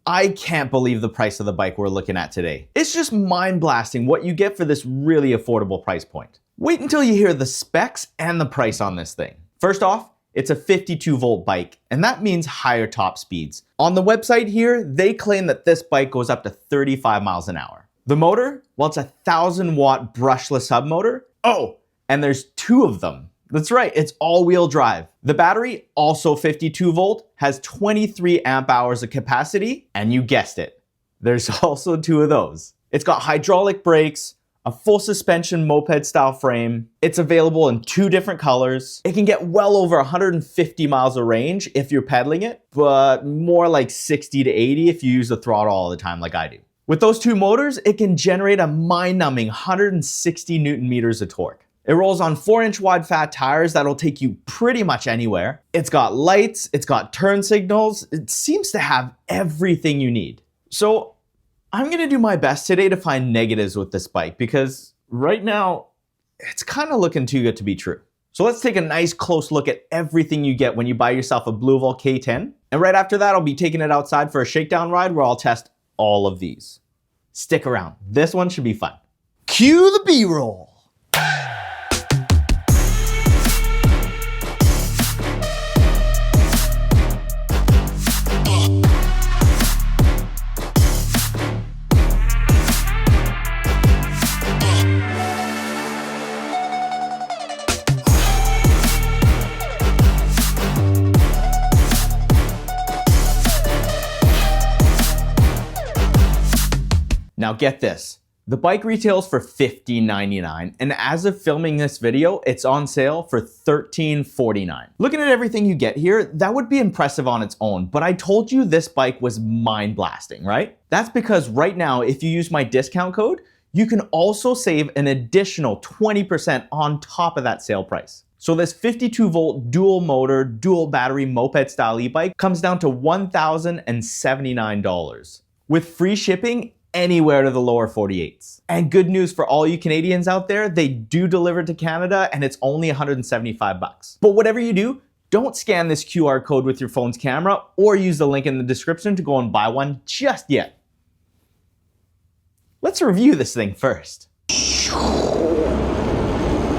I can't believe the price of the bike we're looking at today. It's just mind-blasting what you get for this really affordable price point. Wait until you hear the specs and the price on this thing. First off, it's a 52-volt bike, and that means higher top speeds. On the website here, they claim that this bike goes up to 35 miles an hour. The motor, well, it's a 1,000-watt brushless hub motor. Oh, and there's 2 of them. That's right, it's all-wheel drive. The battery, also 52 volt, has 23 amp hours of capacity, and you guessed it, there's also 2 of those. It's got hydraulic brakes, a full suspension moped-style frame. It's available in 2 different colors. It can get well over 150 miles of range if you're pedaling it, but more like 60 to 80 if you use the throttle all the time like I do. With those 2 motors, it can generate a mind-numbing 160 Newton meters of torque. It rolls on 4-inch wide fat tires that'll take you pretty much anywhere. It's got lights, it's got turn signals. It seems to have everything you need. So I'm gonna do my best today to find negatives with this bike because right now it's kind of looking too good to be true. So let's take a nice close look at everything you get when you buy yourself a Bluvall K10. And right after that, I'll be taking it outside for a shakedown ride where I'll test all of these. Stick around, this one should be fun. Cue the B-roll. Now get this, the bike retails for $15.99, and as of filming this video, it's on sale for $13.49. Looking at everything you get here, that would be impressive on its own, but I told you this bike was mind-blasting, right? That's because right now, if you use my discount code, you can also save an additional 20% on top of that sale price. So this 52-volt dual motor, dual battery moped-style e-bike comes down to $1,079 with free shipping anywhere to the lower 48s. And good news for all you Canadians out there, they do deliver to Canada and it's only 175 bucks. But whatever you do, don't scan this QR code with your phone's camera or use the link in the description to go and buy one just yet. Let's review this thing first.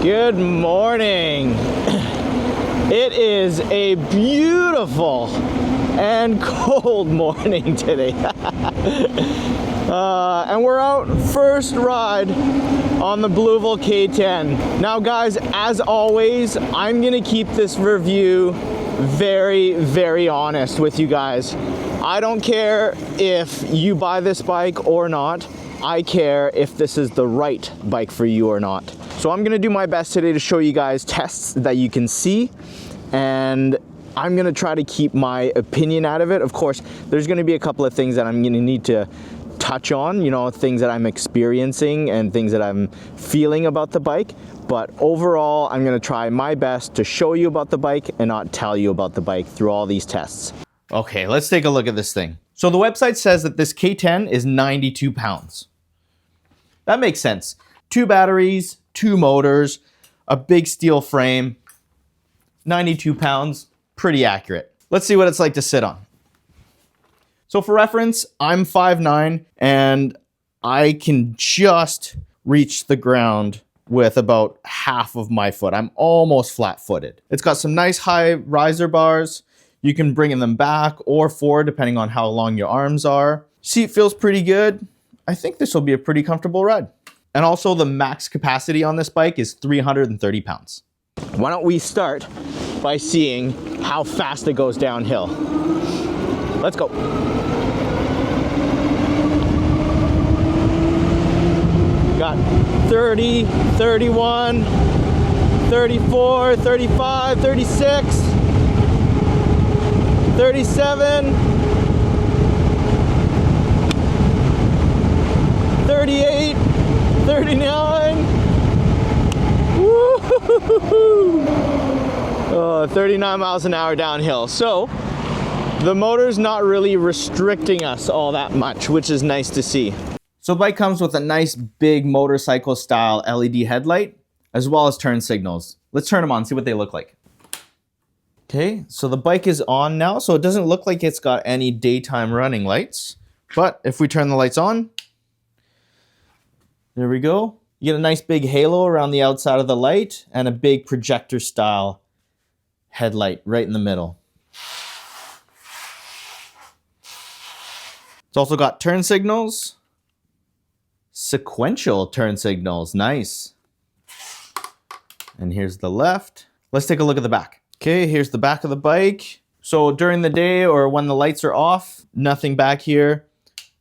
Good morning. It is a beautiful and cold morning today. And we're out first ride on the Bluvall K10. Now guys, as always, I'm gonna keep this review very, very honest with you guys. I don't care if you buy this bike or not. I care if this is the right bike for you or not. So I'm gonna do my best today to show you guys tests that you can see, and I'm gonna try to keep my opinion out of it. Of course, there's gonna be a couple of things that I'm gonna need to touch on, you know, things that I'm experiencing and things that I'm feeling about the bike. But overall, I'm gonna try my best to show you about the bike and not tell you about the bike through all these tests. Okay, let's take a look at this thing. So the website says that this K10 is 92 pounds. That makes sense. 2 batteries, 2 motors, a big steel frame, 92 pounds, pretty accurate. Let's see what it's like to sit on. So for reference, I'm 5'9", and I can just reach the ground with about half of my foot. I'm almost flat-footed. It's got some nice high riser bars. You can bring them back or forward depending on how long your arms are. Seat feels pretty good. I think this will be a pretty comfortable ride. And also the max capacity on this bike is 330 pounds. Why don't we start by seeing how fast it goes downhill. Let's go. Got 30, 31, 34, 35, 36, 37, 38, 39, woo-hoo-hoo-hoo. 39 miles an hour downhill. So the motor's not really restricting us all that much, which is nice to see. So the bike comes with a nice big motorcycle style LED headlight, as well as turn signals. Let's turn them on, see what they look like. Okay, so the bike is on now, so it doesn't look like it's got any daytime running lights. But if we turn the lights on, there we go. You get a nice big halo around the outside of the light and a big projector style headlight right in the middle. It's also got turn signals, sequential turn signals, nice. And here's the left. Let's take a look at the back. Okay, here's the back of the bike. So during the day or when the lights are off, nothing back here.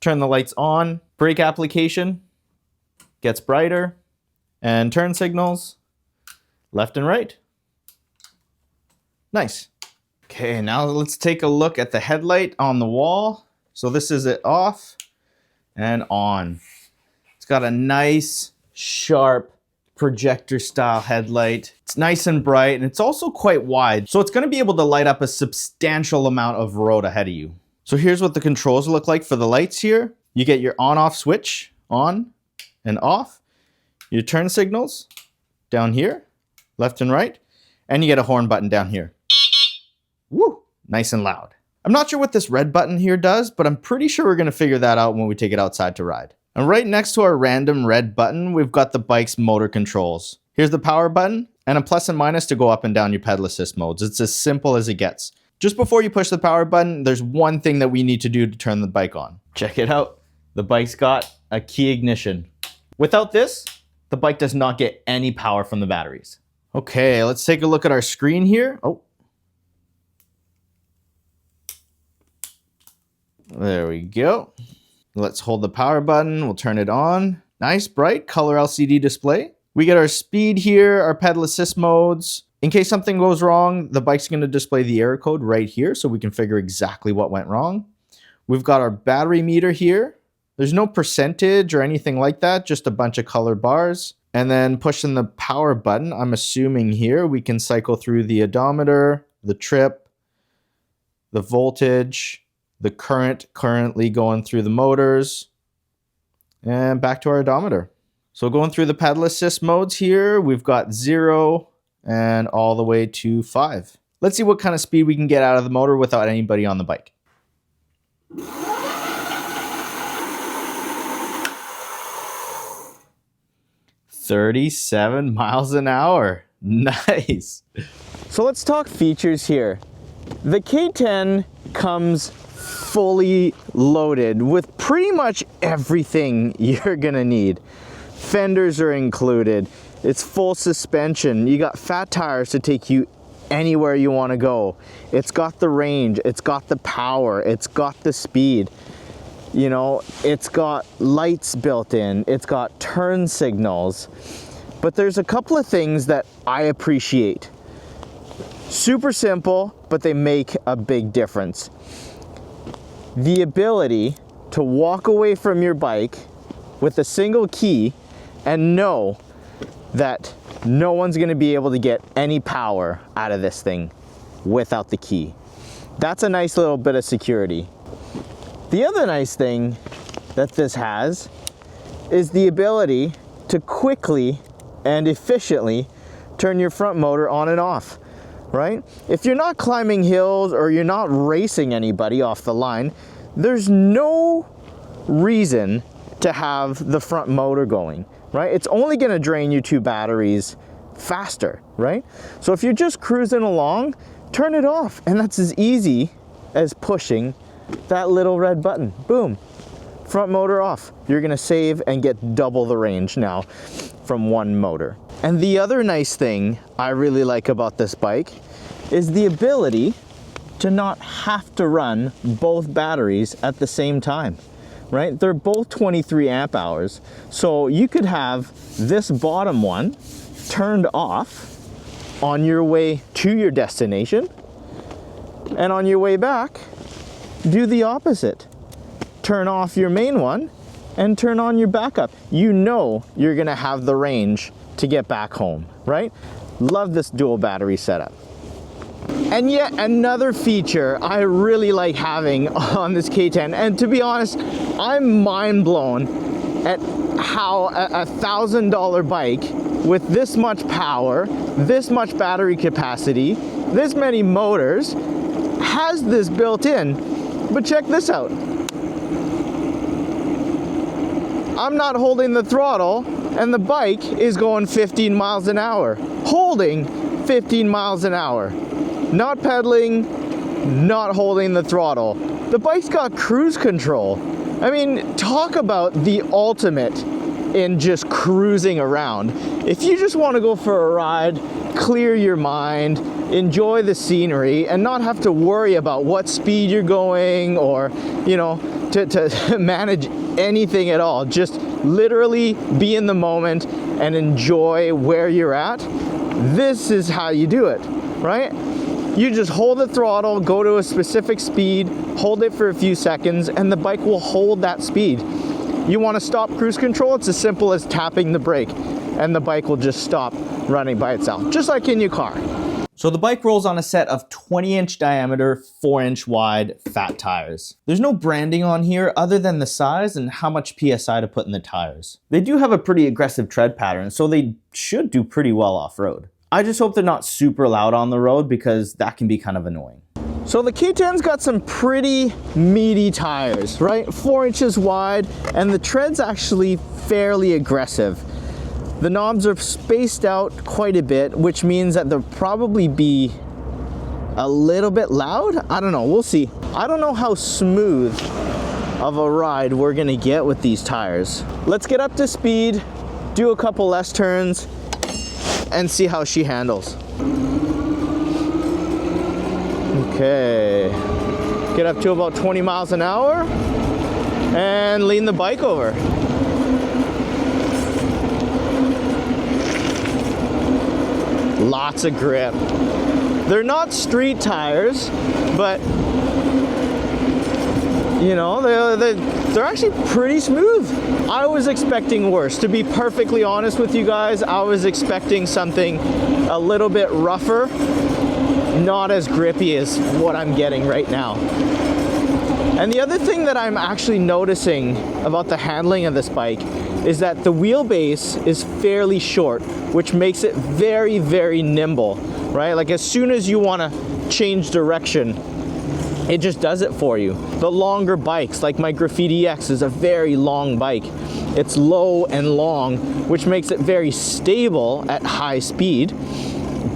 Turn the lights on. Brake application gets brighter. And turn signals, left and right. Nice. Okay, now let's take a look at the headlight on the wall. So this is it off and on. It's got a nice, sharp, projector style headlight. It's nice and bright, and it's also quite wide, so it's going to be able to light up a substantial amount of road ahead of you. So here's what the controls look like for the lights here. You get your on-off switch, on and off, your turn signals down here, left and right, and you get a horn button down here. Woo, nice and loud. I'm not sure what this red button here does, but I'm pretty sure we're going to figure that out when we take it outside to ride. And right next to our random red button, we've got the bike's motor controls. Here's the power button and a plus and minus to go up and down your pedal assist modes. It's as simple as it gets. Just before you push the power button, there's one thing that we need to do to turn the bike on. Check it out. The bike's got a key ignition. Without this, the bike does not get any power from the batteries. Okay, let's take a look at our screen here. Oh. There we go. Let's hold the power button. We'll turn it on. Nice, bright color LCD display. We get our speed here, our pedal assist modes. In case something goes wrong, the bike's going to display the error code right here so we can figure exactly what went wrong. We've got our battery meter here. There's no percentage or anything like that, just a bunch of colored bars. And then pushing the power button, I'm assuming here we can cycle through the odometer, the trip, the voltage, the current currently going through the motors, and back to our odometer. So going through the pedal assist modes here, we've got 0 and all the way to 5. Let's see what kind of speed we can get out of the motor without anybody on the bike. 37 miles an hour. Nice. So let's talk features here. The K10 comes fully loaded with pretty much everything you're gonna need. Fenders are included. It's full suspension. You got fat tires to take you anywhere you want to go. It's got the range, it's got the power, it's got the speed. You know, it's got lights built in, it's got turn signals. But there's a couple of things that I appreciate. Super simple, but they make a big difference. The ability to walk away from your bike with a single key and know that no one's going to be able to get any power out of this thing without the key. That's a nice little bit of security. The other nice thing that this has is the ability to quickly and efficiently turn your front motor on and off, right? If you're not climbing hills or you're not racing anybody off the line, there's no reason to have the front motor going, right? It's only going to drain you 2 batteries faster, right? So if you're just cruising along, turn it off, and that's as easy as pushing that little red button. Boom, front motor off. You're going to save and get double the range now from one motor. And the other nice thing I really like about this bike is the ability to not have to run both batteries at the same time, right? They're both 23 amp hours. So you could have this bottom one turned off on your way to your destination, and on your way back, do the opposite. Turn off your main one and turn on your backup. You know you're gonna have the range to get back home, right? Love this dual battery setup. And yet another feature I really like having on this K10, and to be honest, I'm mind blown at how a $1,000 bike with this much power, this much battery capacity, this many motors has this built in. But check this out. I'm not holding the throttle and the bike is going 15 miles an hour. Holding 15 miles an hour. Not pedaling, not holding the throttle. The bike's got cruise control. I mean, talk about the ultimate in just cruising around. If you just want to go for a ride, clear your mind, enjoy the scenery, and not have to worry about what speed you're going or, you know, to manage anything at all. Just literally be in the moment and enjoy where you're at. This is how you do it, right? You just hold the throttle, go to a specific speed, hold it for a few seconds, and the bike will hold that speed. You want to stop cruise control, it's as simple as tapping the brake, and the bike will just stop running by itself, just like in your car. So the bike rolls on a set of 20-inch diameter, 4-inch wide fat tires. There's no branding on here other than the size and how much PSI to put in the tires. They do have a pretty aggressive tread pattern, so they should do pretty well off-road. I just hope they're not super loud on the road because that can be kind of annoying. So the K10's got some pretty meaty tires, right? 4 inches wide, and the tread's actually fairly aggressive. The knobs are spaced out quite a bit, which means that they'll probably be a little bit loud. I don't know, we'll see. I don't know how smooth of a ride we're gonna get with these tires. Let's get up to speed, do a couple less turns, and see how she handles. Okay, get up to about 20 miles an hour and lean the bike over. Lots of grip. They're not street tires, but you know, they're actually pretty smooth. I was expecting worse. To be perfectly honest with you guys, I was expecting something a little bit rougher, not as grippy as what I'm getting right now. And the other thing that I'm actually noticing about the handling of this bike is that the wheelbase is fairly short, which makes it very, very nimble, right? Like as soon as you want to change direction, it just does it for you. The longer bikes, like my Graffiti X is a very long bike. It's low and long, which makes it very stable at high speed,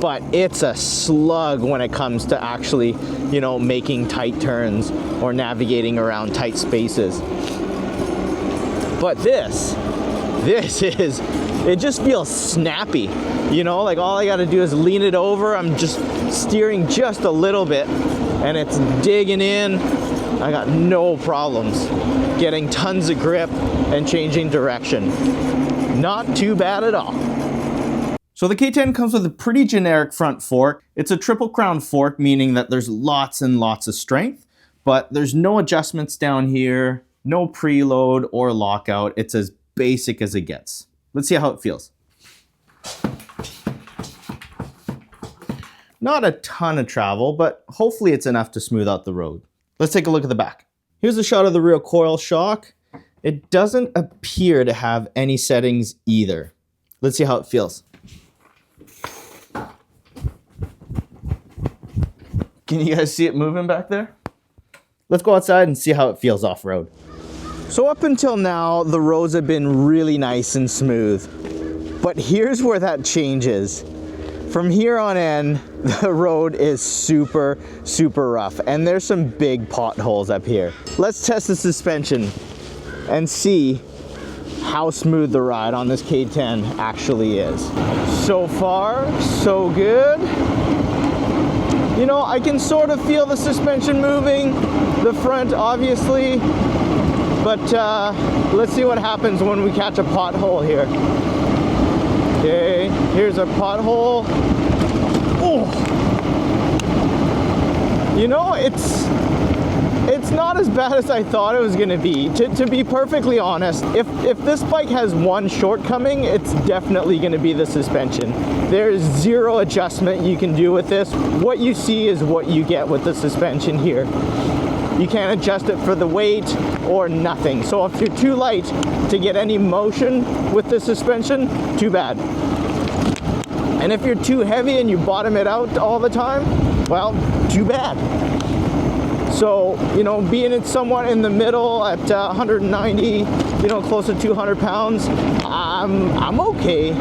but it's a slug when it comes to actually, you know, making tight turns or navigating around tight spaces. But this is, it just feels snappy, you know, like all I got to do is lean it over. I'm just steering just a little bit and it's digging in. I got no problems getting tons of grip and changing direction. Not too bad at all. So the K10 comes with a pretty generic front fork. It's a triple crown fork, meaning that there's lots and lots of strength, but there's no adjustments down here, no preload or lockout. It's as basic as it gets. Let's see how it feels. Not a ton of travel, but hopefully it's enough to smooth out the road. Let's take a look at the back. Here's a shot of the rear coil shock. It doesn't appear to have any settings either. Let's see how it feels. Can you guys see it moving back there? Let's go outside and see how it feels off-road. So up until now, the roads have been really nice and smooth. But here's where that changes. From here on in, the road is super, super rough. And there's some big potholes up here. Let's test the suspension and see how smooth the ride on this K10 actually is. So far, so good. You know, I can sort of feel the suspension moving, the front obviously, but let's see what happens when we catch a pothole here. Okay, here's a pothole. Oh, you know, it's not as bad as I thought it was gonna be. To be perfectly honest, if this bike has one shortcoming, it's definitely gonna be the suspension. There's zero adjustment you can do with this. What you see is what you get with the suspension here. You can't adjust it for the weight or nothing. So if you're too light to get any motion with the suspension, too bad. And if you're too heavy and you bottom it out all the time, well, too bad. So, you know, being it somewhat in the middle at 190, you know, close to 200 pounds, I'm okay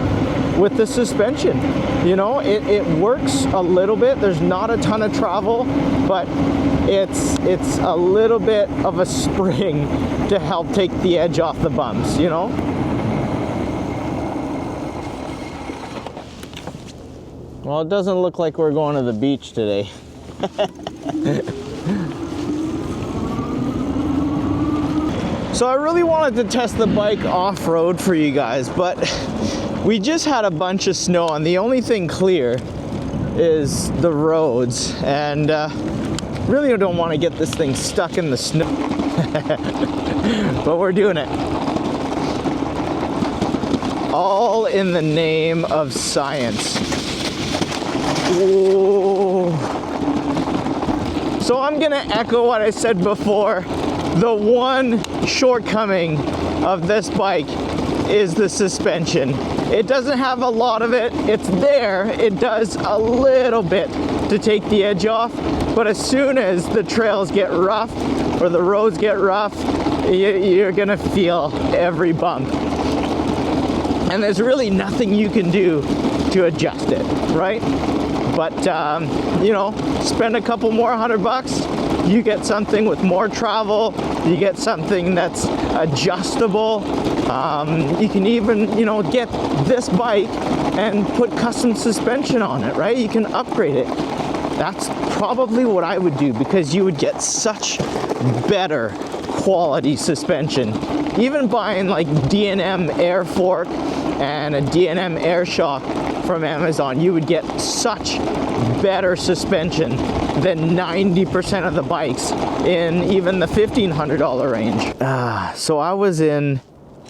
with the suspension. You know, it works a little bit. There's not a ton of travel, but it's a little bit of a spring to help take the edge off the bumps, you know? Well, it doesn't look like we're going to the beach today. So I really wanted to test the bike off-road for you guys, but we just had a bunch of snow and the only thing clear is the roads, and really don't want to get this thing stuck in the snow. But we're doing it. All in the name of science. Whoa. So I'm gonna echo what I said before. The one shortcoming of this bike is the suspension. It doesn't have a lot of it. It's there. It does a little bit to take the edge off, but as soon as the trails get rough or the roads get rough, you're gonna feel every bump. And there's really nothing you can do to adjust it, right? But, you know, spend a couple more $100, you get something with more travel, you get something that's adjustable. You can even, you know, get this bike and put custom suspension on it, right? You can upgrade it. That's probably what I would do, because you would get such better quality suspension. Even buying like D&M air fork and a D&M air shock from Amazon, you would get such better suspension than 90% of the bikes in even the $1,500 range. So I was in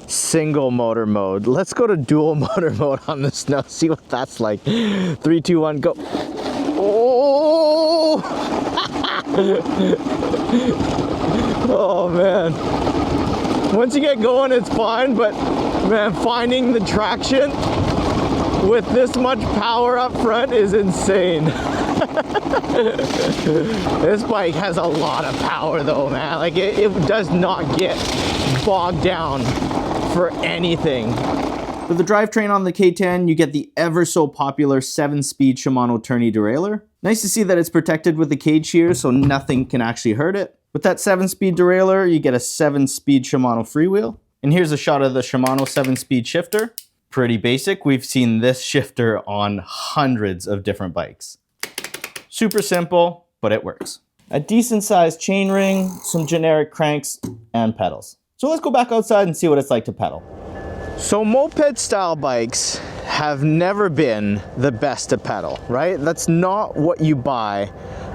single motor mode. Let's go to dual motor mode on the snow, see what that's like. 3, 2, 1, go. Oh! Oh man. Once you get going, it's fine, but man, finding the traction with this much power up front is insane. This bike has a lot of power though, man. Like it does not get bogged down for anything. With the drivetrain on the K10, you get the ever so popular 7-speed Shimano tourney derailleur. Nice to see that it's protected with the cage here, so nothing can actually hurt it. With that 7-speed derailleur, you get a 7-speed Shimano freewheel. And here's a shot of the Shimano 7-speed shifter. Pretty basic. We've seen this shifter on hundreds of different bikes. Super simple, but it works. A decent sized chain ring, some generic cranks, and pedals. So let's go back outside and see what it's like to pedal. So moped-style bikes have never been the best to pedal, right? That's not what you buy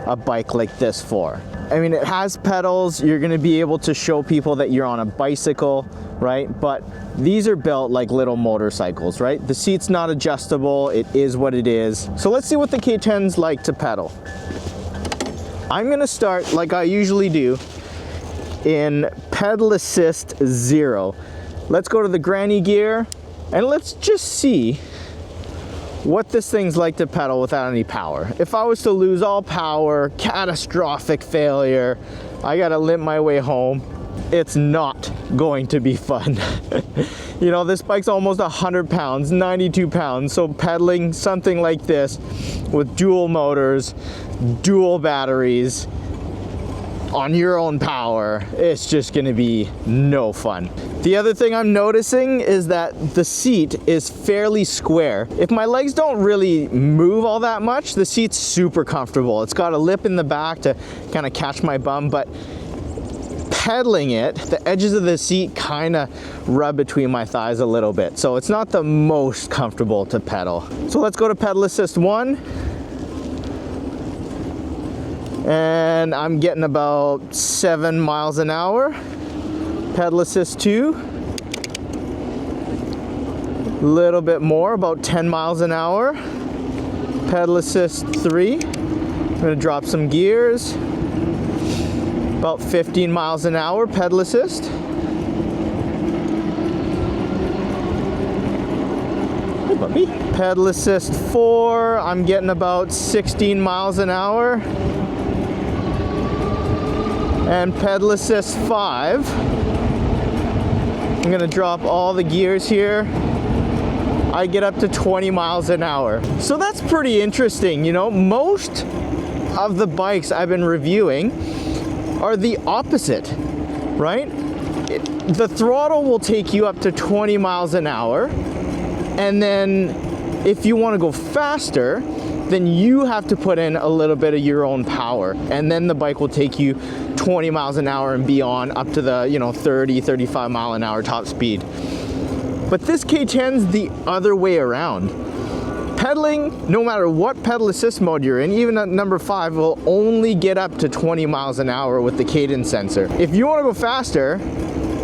a bike like this for. I mean, it has pedals. You're gonna be able to show people that you're on a bicycle, right? But these are built like little motorcycles, right? The seat's not adjustable. It is what it is. So let's see what the K10's like to pedal. I'm gonna start like I usually do in pedal assist 0. Let's go to the granny gear and let's just see what this thing's like to pedal without any power. If I was to lose all power, catastrophic failure, I gotta limp my way home, it's not going to be fun. You know, this bike's almost 100 pounds, 92 pounds, so pedaling something like this with dual motors, dual batteries, on your own power, it's just gonna be no fun. The other thing I'm noticing is that the seat is fairly square. If my legs don't really move all that much, the seat's super comfortable. It's got a lip in the back to kind of catch my bum, but pedaling it, the edges of the seat kind of rub between my thighs a little bit. So it's not the most comfortable to pedal. So let's go to pedal assist 1. And I'm getting about 7 miles an hour. Pedal assist 2. A little bit more, about 10 miles an hour. Pedal assist 3. I'm gonna drop some gears. About 15 miles an hour, pedal assist. Hi, puppy. Pedal assist 4, I'm getting about 16 miles an hour. And pedal assist 5, I'm gonna drop all the gears here. I get up to 20 miles an hour. So that's pretty interesting, you know. Most of the bikes I've been reviewing are the opposite, right? The throttle will take you up to 20 miles an hour, and then if you want to go faster, then you have to put in a little bit of your own power, and then the bike will take you 20 miles an hour and beyond, up to the 30, 35 mile an hour top speed. But this K10's the other way around. Pedaling, no matter what pedal assist mode you're in, even at number 5, will only get up to 20 miles an hour with the Cadence Sensor. If you want to go faster,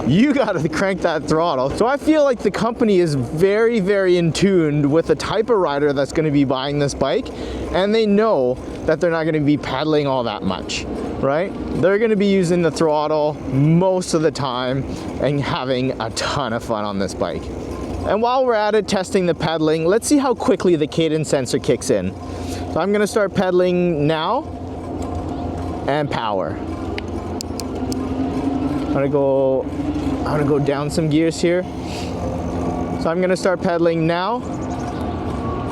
you gotta crank that throttle. So I feel like the company is very, very in tune with the type of rider that's gonna be buying this bike, and they know that they're not gonna be pedaling all that much, right? They're gonna be using the throttle most of the time and having a ton of fun on this bike. And while we're at it, testing the pedaling, let's see how quickly the Cadence Sensor kicks in. So I'm gonna start pedaling now, and power. I'm gonna go down some gears here. So I'm gonna start pedaling now,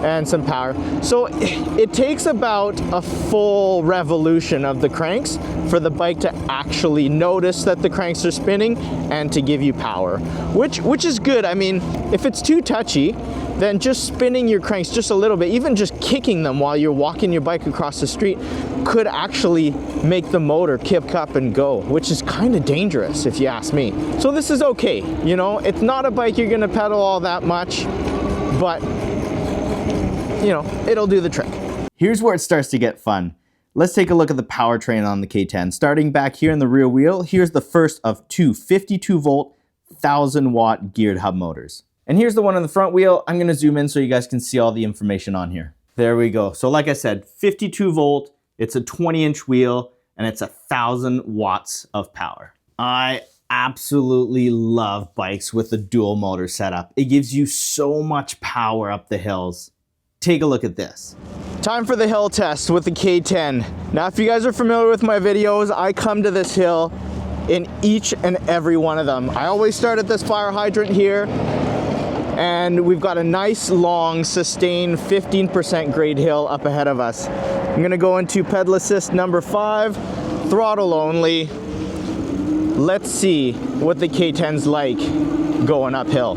and some power. So it takes about a full revolution of the cranks for the bike to actually notice that the cranks are spinning and to give you power, which is good. I mean, if it's too touchy, then just spinning your cranks just a little bit, even just kicking them while you're walking your bike across the street, could actually make the motor kick up and go, which is kind of dangerous if you ask me. So this is okay, you know, it's not a bike you're gonna pedal all that much, but you know, it'll do the trick. Here's where it starts to get fun. Let's take a look at the powertrain on the K10. Starting back here in the rear wheel, here's the first of two 52 volt, 1000 watt geared hub motors. And here's the one on the front wheel. I'm gonna zoom in so you guys can see all the information on here. There we go. So like I said, 52 volt, it's a 20-inch wheel, and it's 1000 watts of power. I absolutely love bikes with the dual motor setup. It gives you so much power up the hills. Take a look at this. Time for the hill test with the K10. Now, if you guys are familiar with my videos, I come to this hill in each and every one of them. I always start at this fire hydrant here, and we've got a nice long sustained 15% grade hill up ahead of us. I'm gonna go into pedal assist number 5, throttle only. Let's see what the K10's like going uphill.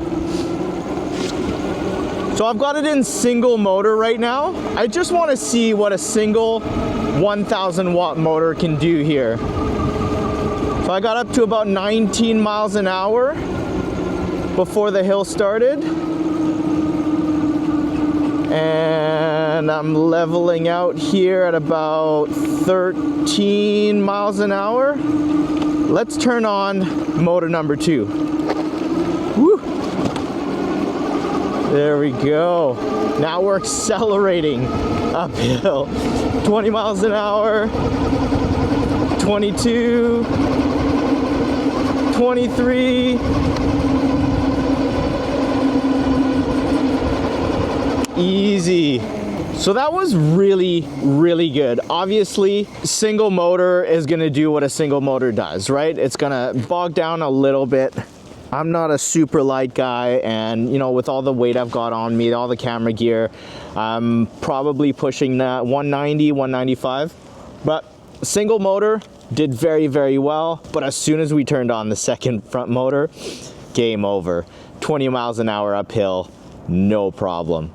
So I've got it in single motor right now. I just want to see what a single 1000 watt motor can do here. So I got up to about 19 miles an hour before the hill started. And I'm leveling out here at about 13 miles an hour. Let's turn on motor number 2. Woo! There we go. Now we're accelerating uphill. 20 miles an hour, 22, 23. Easy. So that was really, really good. Obviously, single motor is gonna do what a single motor does, right? It's gonna bog down a little bit. I'm not a super light guy, and you know, with all the weight I've got on me, all the camera gear, I'm probably pushing that 190, 195. But single motor did very, very well. But as soon as we turned on the second front motor, game over. 20 miles an hour uphill, no problem.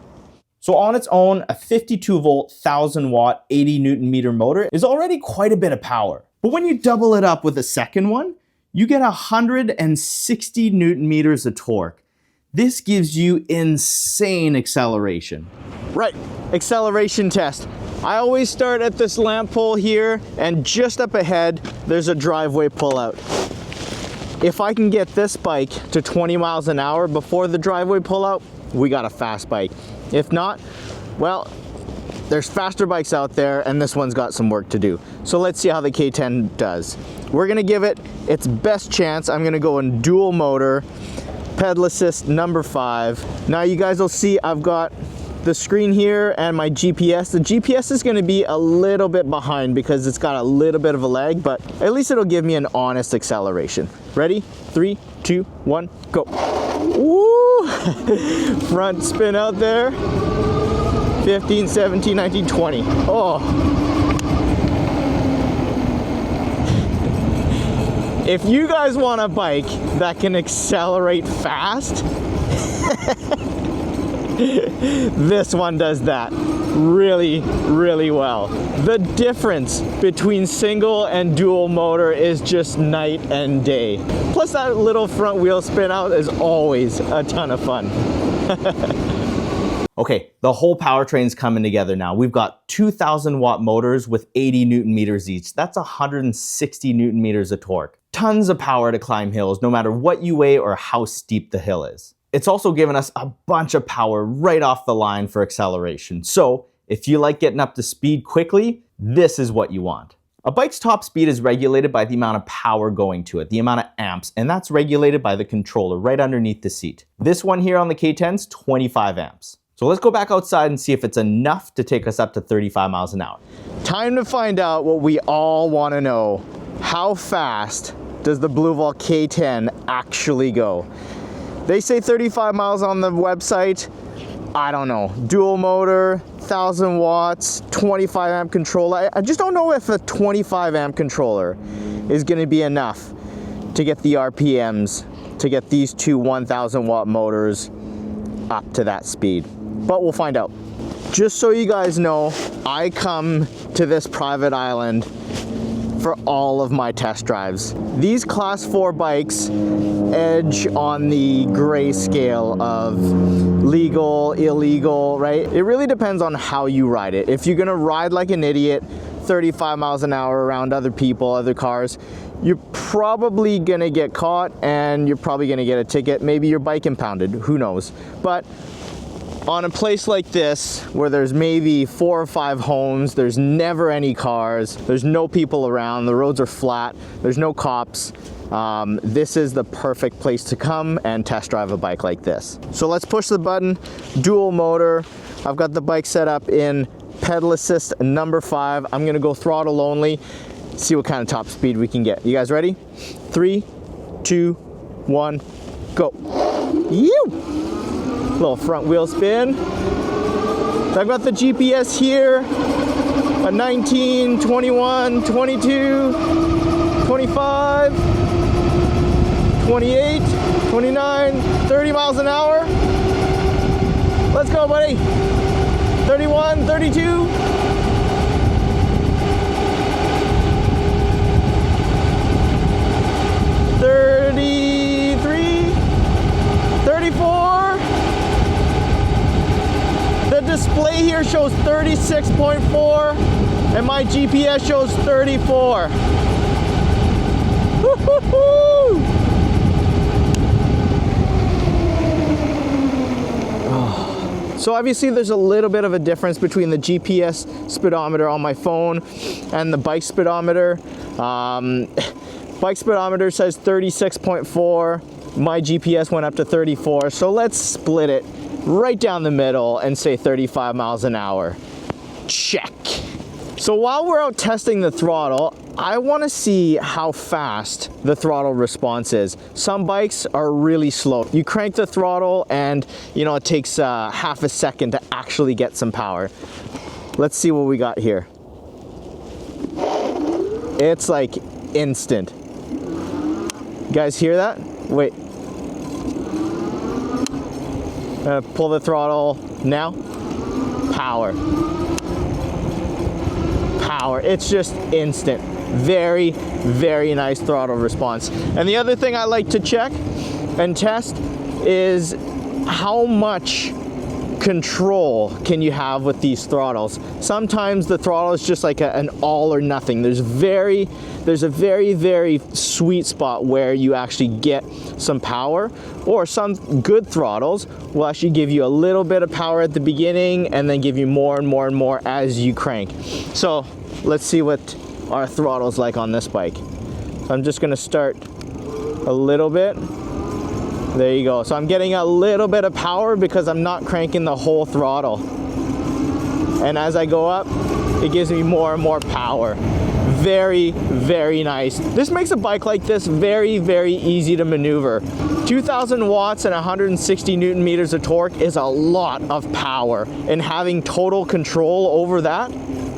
So on its own, a 52 volt, 1000 watt, 80 Newton meter motor is already quite a bit of power. But when you double it up with a second one, you get 160 Newton meters of torque. This gives you insane acceleration. Right, acceleration test. I always start at this lamp pole here, and just up ahead, there's a driveway pullout. If I can get this bike to 20 miles an hour before the driveway pullout, we got a fast bike. If not, well, there's faster bikes out there, and this one's got some work to do. So let's see how the K10 does. We're gonna give it its best chance. I'm gonna go in dual motor, pedal assist number 5. Now you guys will see I've got the screen here and my GPS. The GPS is going to be a little bit behind because it's got a little bit of a lag, but at least it'll give me an honest acceleration. Ready? 3, 2, 1, go. Woo! Front spin out there. 15, 17, 19, 20. Oh. If you guys want a bike that can accelerate fast, this one does that really, really well. The difference between single and dual motor is just night and day. Plus that little front wheel spin out is always a ton of fun. Okay, the whole powertrain's coming together now. We've got 2,000 watt motors with 80 Newton meters each. That's 160 Newton meters of torque. Tons of power to climb hills, no matter what you weigh or how steep the hill is. It's also given us a bunch of power right off the line for acceleration. So if you like getting up to speed quickly, this is what you want. A bike's top speed is regulated by the amount of power going to it, the amount of amps, and that's regulated by the controller right underneath the seat. This one here on the K10's 25 amps. So let's go back outside and see if it's enough to take us up to 35 miles an hour. Time to find out what we all want to know. How fast does the Bluvall K10 actually go? They say 35 miles on the website. I don't know. Dual motor, 1,000 watts, 25 amp controller. I just don't know if a 25 amp controller is going to be enough to get the RPMs, to get these two 1,000 watt motors up to that speed. But we'll find out. Just so you guys know, I come to this private island for all of my test drives. These class 4 bikes edge on the gray scale of legal, illegal, right? It really depends on how you ride it. If you're gonna ride like an idiot, 35 miles an hour around other people, other cars, you're probably gonna get caught and you're probably gonna get a ticket. Maybe your bike impounded, who knows? But on a place like this, where there's maybe 4 or 5 homes, there's never any cars, there's no people around, the roads are flat, there's no cops, this is the perfect place to come and test drive a bike like this. So let's push the button, dual motor. I've got the bike set up in pedal assist number 5. I'm gonna go throttle only, see what kind of top speed we can get. You guys ready? 3, 2, 1, go. Yew! Little front wheel spin. So I've got the GPS here, a 19, 21, 22, 25, 28, 29, 30 miles an hour. Let's go, buddy. 31, 32. 33, 34. The display here shows 36.4 and my GPS shows 34. Woo-hoo-hoo! So obviously there's a little bit of a difference between the GPS speedometer on my phone and the bike speedometer. Bike speedometer says 36.4. My GPS went up to 34. So let's split it right down the middle and say 35 miles an hour. Check. So while we're out testing the throttle, I want to see how fast the throttle response is. Some bikes are really slow. You crank the throttle and it takes half a second to actually get some power. Let's see what we got here. It's like instant. You guys hear that? Wait. Pull the throttle now. Power. Power. It's just instant. Very, very nice throttle response. And the other thing I like to check and test is how much control can you have with these throttles. Sometimes the throttle is just like an all or nothing. There's a very, very sweet spot where you actually get some power, or some good throttles will actually give you a little bit of power at the beginning and then give you more and more and more as you crank. So let's see what our throttle's like on this bike. So I'm just gonna start a little bit. There you go. So I'm getting a little bit of power because I'm not cranking the whole throttle. And as I go up, it gives me more and more power. Very, very nice. This makes a bike like this very, very easy to maneuver. 2,000 watts and 160 Newton meters of torque is a lot of power. And having total control over that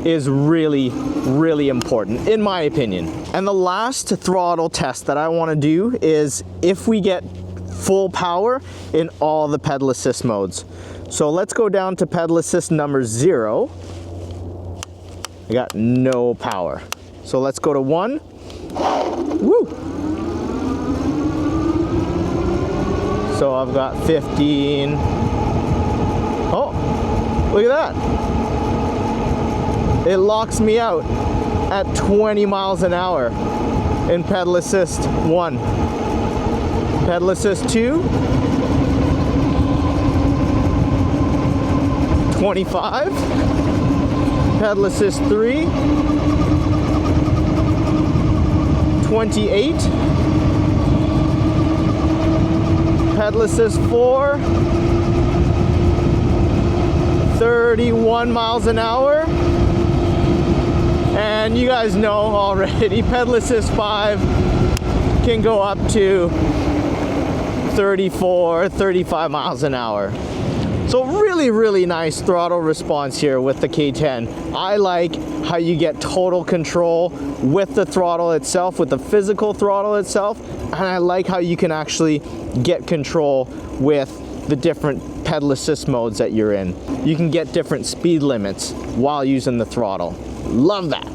is really, really important, in my opinion. And the last throttle test that I want to do is if we get full power in all the pedal assist modes. So let's go down to pedal assist number 0. I got no power. So let's go to 1. Woo! So I've got 15. Oh, look at that. It locks me out at 20 miles an hour in pedal assist 1. Pedal assist 2. 25. Pedal assist 3. 28. Pedal assist 4. 31 miles an hour. And you guys know already, pedal assist 5 can go up to 34, 35 miles an hour. So really, really nice throttle response here with the K10. I like how you get total control with the throttle itself, with the physical throttle itself, and I like how you can actually get control with the different pedal assist modes that you're in. You can get different speed limits while using the throttle. Love that.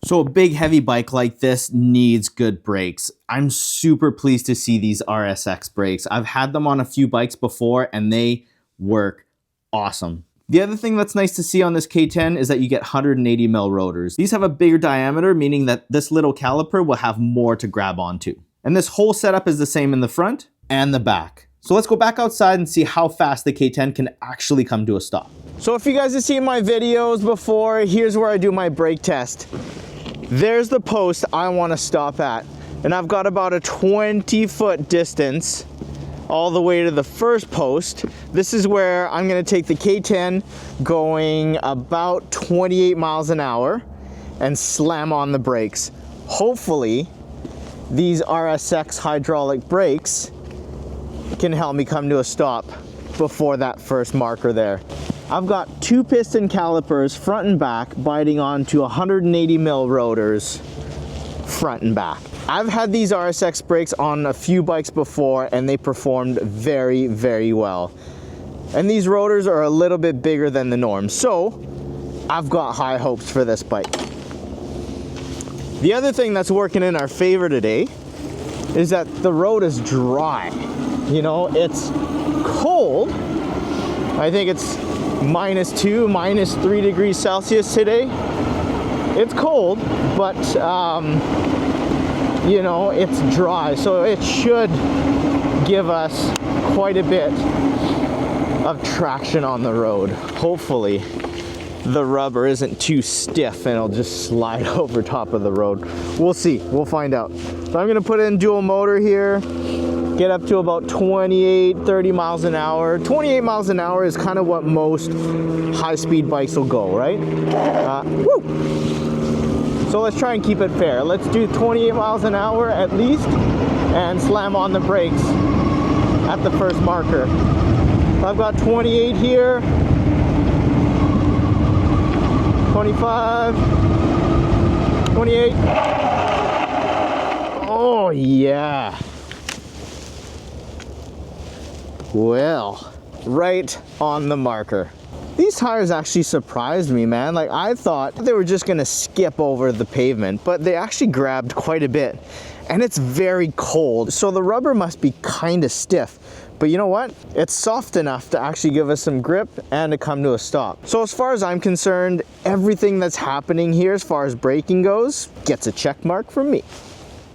So a big heavy bike like this needs good brakes. I'm super pleased to see these RSX brakes. I've had them on a few bikes before and they work awesome. The other thing that's nice to see on this K10 is that you get 180 mil rotors. These have a bigger diameter, meaning that this little caliper will have more to grab onto. And this whole setup is the same in the front and the back. So let's go back outside and see how fast the K10 can actually come to a stop. So if you guys have seen my videos before, here's where I do my brake test. There's the post I want to stop at. And I've got about a 20-foot distance all the way to the first post. This is where I'm going to take the K10 going about 28 miles an hour and slam on the brakes. Hopefully, these RSX hydraulic brakes can help me come to a stop before that first marker there. I've got 2 piston calipers front and back biting onto 180 mil rotors front and back. I've had these RSX brakes on a few bikes before and they performed very, very well. And these rotors are a little bit bigger than the norm, so I've got high hopes for this bike. The other thing that's working in our favor today is that the road is dry. You know, it's cold. I think it's -2, -3 degrees Celsius today. It's cold, but you know, it's dry, so it should give us quite a bit of traction on the road. Hopefully the rubber isn't too stiff and it'll just slide over top of the road. We'll see, we'll find out. So I'm gonna put in dual motor here, get up to about 28, 30 miles an hour. 28 miles an hour is kind of what most high-speed bikes will go, right? Woo! So let's try and keep it fair. Let's do 28 miles an hour at least and slam on the brakes at the first marker. I've got 28 here, 25, 28. Oh yeah. Well, right on the marker. These tires actually surprised me, man. Like, I thought they were just gonna skip over the pavement, but they actually grabbed quite a bit. And it's very cold, so the rubber must be kind of stiff. But you know what? It's soft enough to actually give us some grip and to come to a stop. So as far as I'm concerned, everything that's happening here as far as braking goes gets a check mark from me.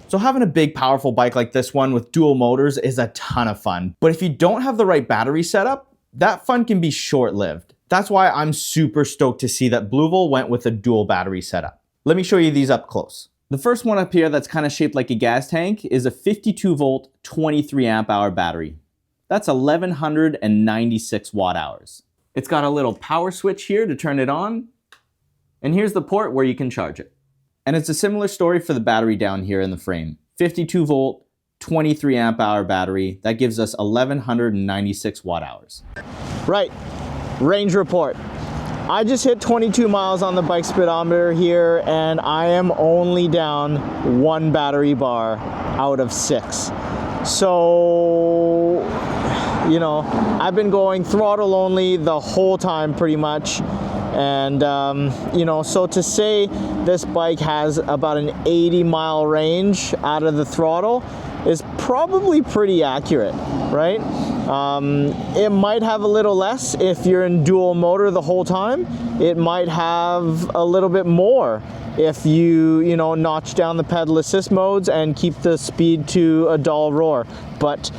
So having a big, powerful bike like this one with dual motors is a ton of fun. But if you don't have the right battery setup, that fun can be short-lived. That's why I'm super stoked to see that Bluvall went with a dual battery setup. Let me show you these up close. The first one up here that's kind of shaped like a gas tank is a 52 volt, 23 amp hour battery. That's 1196 watt hours. It's got a little power switch here to turn it on, and here's the port where you can charge it. And it's a similar story for the battery down here in the frame. 52 volt, 23 amp hour battery. That gives us 1196 watt hours. Right, range report. I just hit 22 miles on the bike speedometer here, and I am only down 1 battery bar out of 6. So, you know, I've been going throttle only the whole time pretty much. And, you know, so to say this bike has about an 80-mile range out of the throttle is probably pretty accurate, right? It might have a little less if you're in dual motor the whole time. It might have a little bit more if you know, notch down the pedal assist modes and keep the speed to a dull roar. But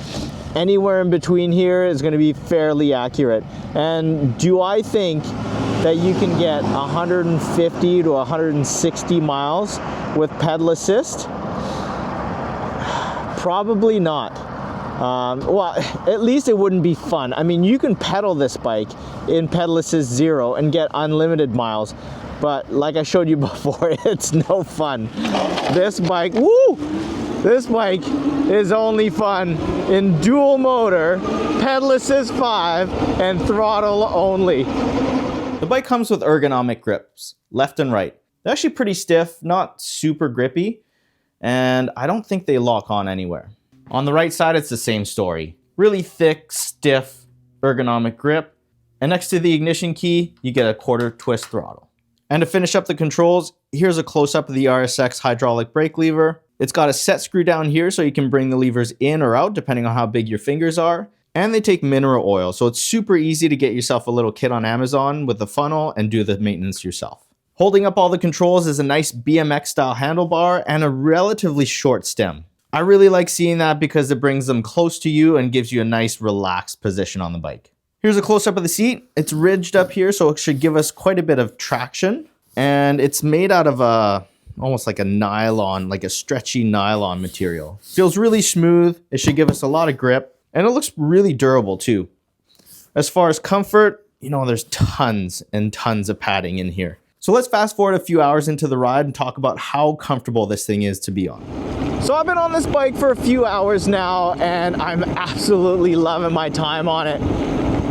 anywhere in between here is going to be fairly accurate. And do I think that you can get 150 to 160 miles with pedal assist? Probably not. Well, at least it wouldn't be fun. I mean, you can pedal this bike in pedal assist 0 and get unlimited miles, but like I showed you before, it's no fun. This bike, woo! This bike is only fun in dual motor, pedal assist 5, and throttle only. The bike comes with ergonomic grips, left and right. They're actually pretty stiff, not super grippy, and I don't think they lock on anywhere. On the right side, it's the same story. Really thick, stiff, ergonomic grip. And next to the ignition key, you get a quarter twist throttle. And to finish up the controls, here's a close-up of the RSX hydraulic brake lever. It's got a set screw down here so you can bring the levers in or out depending on how big your fingers are. And they take mineral oil, so it's super easy to get yourself a little kit on Amazon with the funnel and do the maintenance yourself. Holding up all the controls is a nice BMX-style handlebar and a relatively short stem. I really like seeing that because it brings them close to you and gives you a nice relaxed position on the bike. Here's a close-up of the seat. It's ridged up here, so it should give us quite a bit of traction. And it's made out of almost like a nylon, like a stretchy nylon material. Feels really smooth. It should give us a lot of grip. And it looks really durable too. As far as comfort, you know, there's tons and tons of padding in here. So let's fast forward a few hours into the ride and talk about how comfortable this thing is to be on. So I've been on this bike for a few hours now, and I'm absolutely loving my time on it.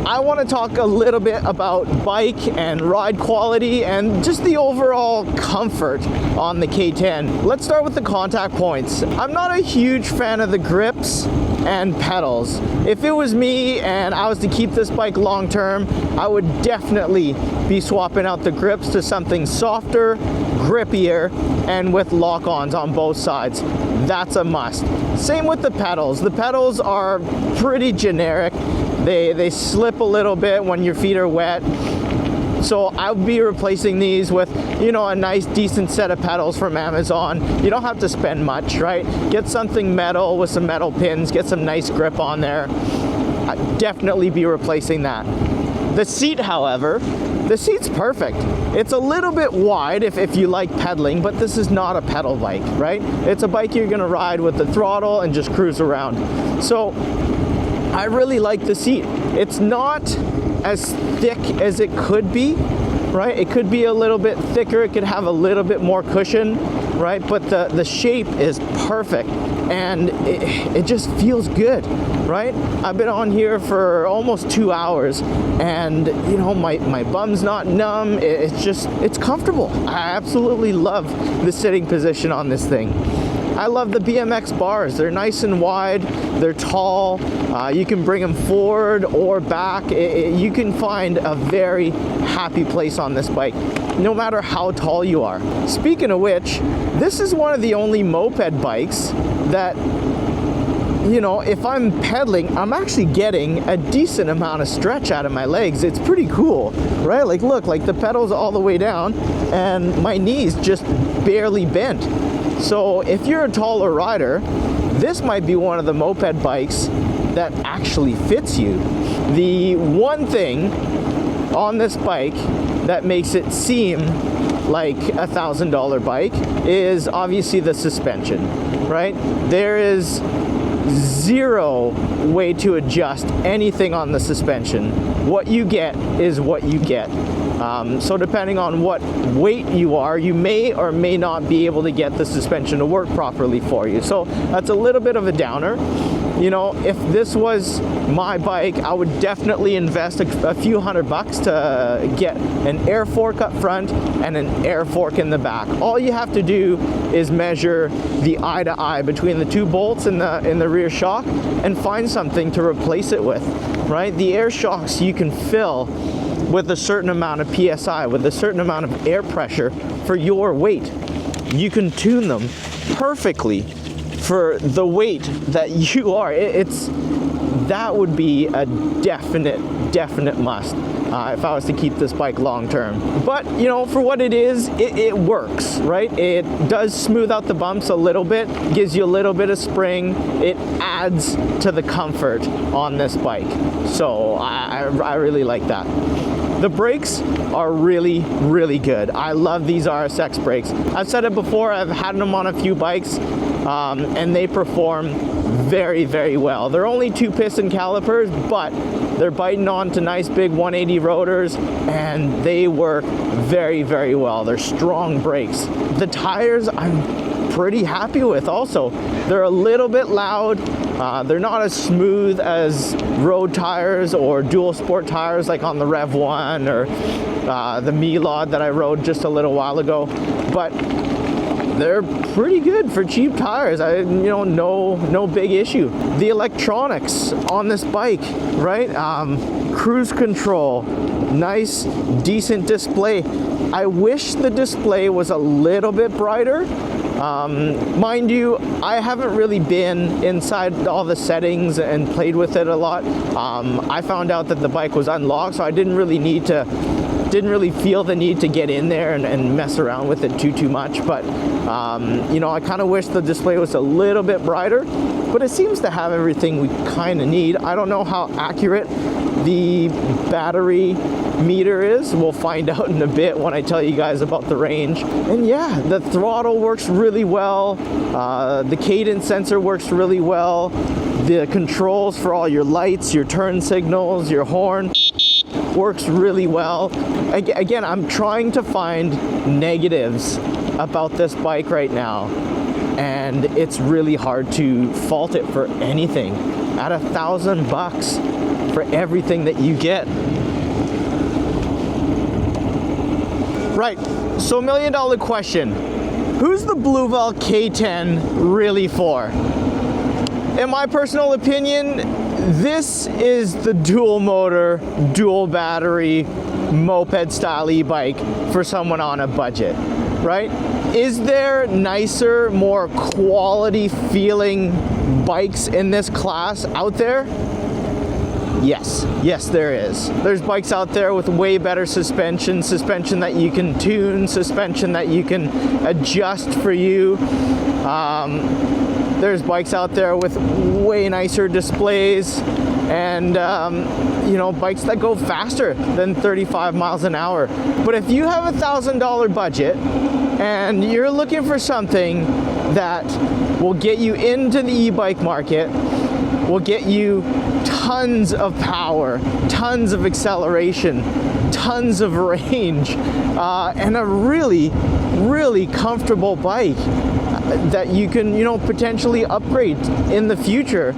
I want to talk a little bit about bike and ride quality and just the overall comfort on the K10. Let's start with the contact points. I'm not a huge fan of the grips and pedals. If it was me and I was to keep this bike long term, I would definitely be swapping out the grips to something softer, grippier, and with lock-ons on both sides. That's a must. Same with the pedals. The pedals are pretty generic. They slip a little bit when your feet are wet. So I'll be replacing these with, you know, a nice decent set of pedals from Amazon. You don't have to spend much, right? Get something metal with some metal pins, get some nice grip on there. I'd definitely be replacing that. The seat, however, the seat's perfect. It's a little bit wide if you like pedaling, but this is not a pedal bike, right? It's a bike you're gonna ride with the throttle and just cruise around. So I really like the seat. It's not as thick as it could be, right? It could be a little bit thicker. It could have a little bit more cushion, right? But the shape is perfect and it just feels good, right? I've been on here for almost 2 hours and, you know, my bum's not numb. It's comfortable. I absolutely love the sitting position on this thing. I love the BMX bars. They're nice and wide, they're tall, you can bring them forward or back. You can find a very happy place on this bike, no matter how tall you are. Speaking of which, this is one of the only moped bikes that, you know, if I'm pedaling, I'm actually getting a decent amount of stretch out of my legs. It's pretty cool, right? Like, look, like the pedal's all the way down and my knees just barely bent. So if you're a taller rider, this might be one of the moped bikes that actually fits you. The one thing on this bike that makes it seem like a $1,000 bike is obviously the suspension, right? There is zero way to adjust anything on the suspension. What you get is what you get. So depending on what weight you are, you may or may not be able to get the suspension to work properly for you. So that's a little bit of a downer. You know, if this was my bike, I would definitely invest a few $100 to get an air fork up front and an air fork in the back. All you have to do is measure the eye to eye between the two bolts in the rear shock and find something to replace it with, right? The air shocks you can fill with a certain amount of PSI, with a certain amount of air pressure for your weight. You can tune them perfectly for the weight that you are. That would be a definite must if I was to keep this bike long term. But you know, for what it is, it works, right? It does smooth out the bumps a little bit, gives you a little bit of spring. It adds to the comfort on this bike. So I really like that. The brakes are really good. I love these RSX brakes. I've said it before, I've had them on a few bikes, and they perform very well. They're only 2-piston calipers, but they're biting onto nice big 180 rotors, and they work very well. They're strong brakes. The tires, I'm pretty happy with also. They're a little bit loud. They're not as smooth as road tires or dual sport tires like on the Rev 1 or the Milod that I rode just a little while ago, but they're pretty good for cheap tires. No big issue. The electronics on this bike, right? Cruise control, nice, decent display. I wish the display was a little bit brighter. Mind you, I haven't really been inside all the settings and played with it a lot. I found out that the bike was unlocked, so I didn't really feel the need to get in there and mess around with it too much. But you know, I kind of wish the display was a little bit brighter, but it seems to have everything we kind of need. I don't know how accurate the battery meter is. We'll find out in a bit when I tell you guys about the range. And yeah, the throttle works really well. The Cadence Sensor works really well. The controls for all your lights, your turn signals, your horn works really well. Again, I'm trying to find negatives about this bike right now, and it's really hard to fault it for anything. At $1,000 for everything that you get. Right, so $1 million question. Who's the Bluvall K10 really for? In my personal opinion, this is the dual motor, dual battery, moped-style e-bike for someone on a budget, right? Is there nicer, more quality feeling bikes in this class out there? Yes, there is. There's bikes out there with way better suspension that you can tune, suspension that you can adjust for you. There's bikes out there with way nicer displays and you know, bikes that go faster than 35 miles an hour. But if you have $1,000 budget and you're looking for something that will get you into the e-bike market, will get you tons of power, tons of acceleration, tons of range, and a really comfortable bike that you can, you know, potentially upgrade in the future.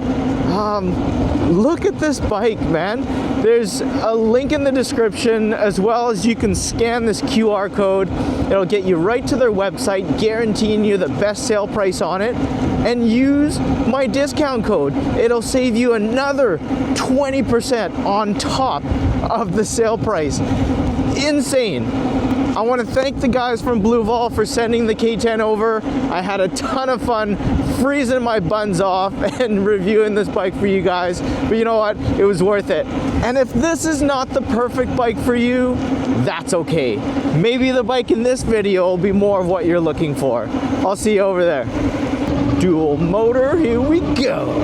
Look at this bike, man. There's a link in the description, as well as you can scan this QR code. It'll get you right to their website, guaranteeing you the best sale price on it, and use my discount code. It'll save you another 20% on top of the sale price. Insane. I want to thank the guys from Bluvall for sending the K10 over. I had a ton of fun freezing my buns off and reviewing this bike for you guys. But you know what? It was worth it. And if this is not the perfect bike for you, that's okay. Maybe the bike in this video will be more of what you're looking for. I'll see you over there. Dual motor, here we go.